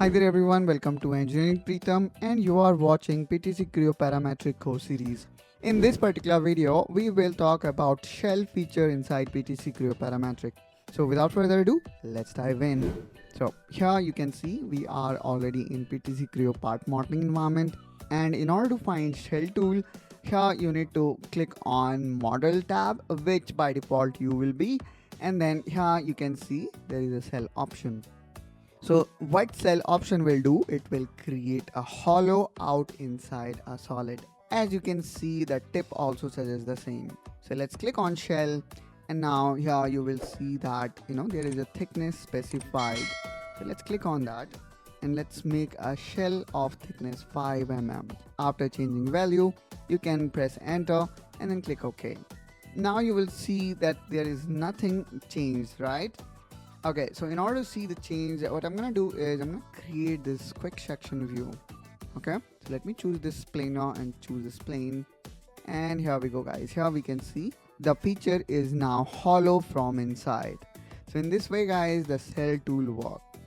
Hi there everyone, welcome to Engineering Pritam and you are watching PTC Creo Parametric course series. In this particular video, we will talk about shell feature inside PTC Creo Parametric. So without further ado, let's dive in. So here you can see we are already in PTC Creo part modeling environment, and in order to find shell tool, here you need to click on model tab, which by default you will be, and then here you can see there is a cell option. So what cell option will do, it will create a hollow out inside a solid. As you can see, the tip also suggests the same. So let's click on shell, and now here you will see that there is a thickness specified. So let's click on that and let's make a shell of thickness 5 mm. After changing value, you can press enter and then click OK. Now you will see that there is nothing changed, right? Okay, so in order to see the change, what I'm gonna do is I'm gonna create this quick section view. Okay, so let me choose this planar and choose this plane, and here we go, guys. Here we can see the feature is now hollow from inside. So in this way, guys, the cell tool works.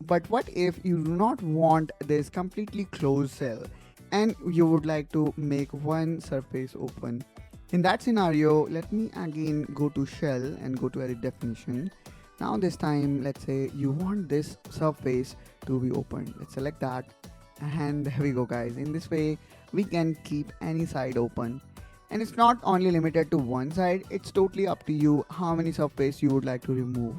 But what if you do not want this completely closed cell and you would like to make one surface open? In that scenario, let me again go to shell and go to edit definition. Now this time, let's say you want this surface to be open. Let's select that, and there we go, guys. In this way, we can keep any side open. And it's not only limited to one side, it's totally up to you how many surface you would like to remove.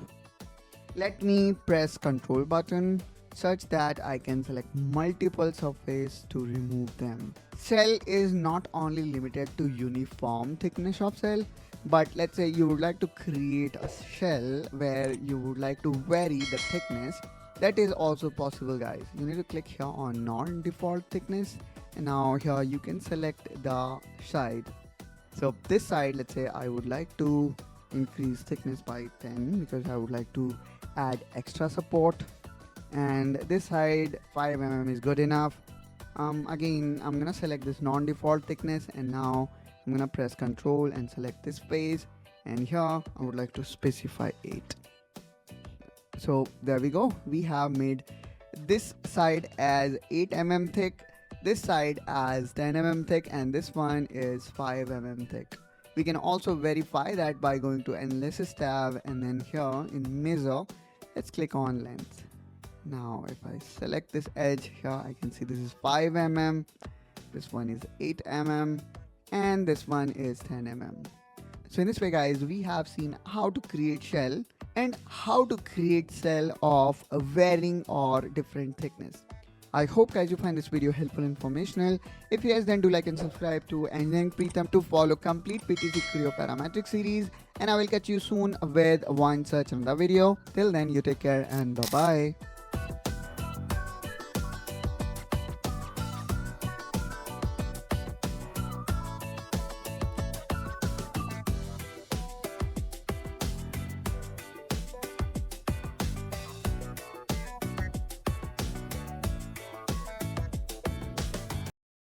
Let me press Ctrl button such that I can select multiple surface to remove them. Cell is not only limited to uniform thickness of cell, but let's say you would like to create a shell where you would like to vary the thickness. That is also possible, guys. You need to click here on non-default thickness, and now here you can select the side. So this side, let's say I would like to increase thickness by 10 because I would like to add extra support, and this side 5 mm is good enough. Again, I'm gonna select this non-default thickness, and now I'm gonna press Ctrl and select this face, and here I would like to specify 8. So there we go. We have made this side as 8 mm thick, this side as 10 mm thick, and this one is 5 mm thick. We can also verify that by going to Analysis tab, and then here in Measure, let's click on Length. Now if I select this edge here, I can see this is 5 mm, this one is 8 mm, and this one is 10 mm. So in this way, guys, we have seen how to create shell and how to create cell of a varying or different thickness. I hope, guys, you find this video helpful and informational. If yes, then do like and subscribe to Engineering Pritam to follow complete PTC Creo Parametric series, and I will catch you soon with one such another video. Till then, you take care and bye bye.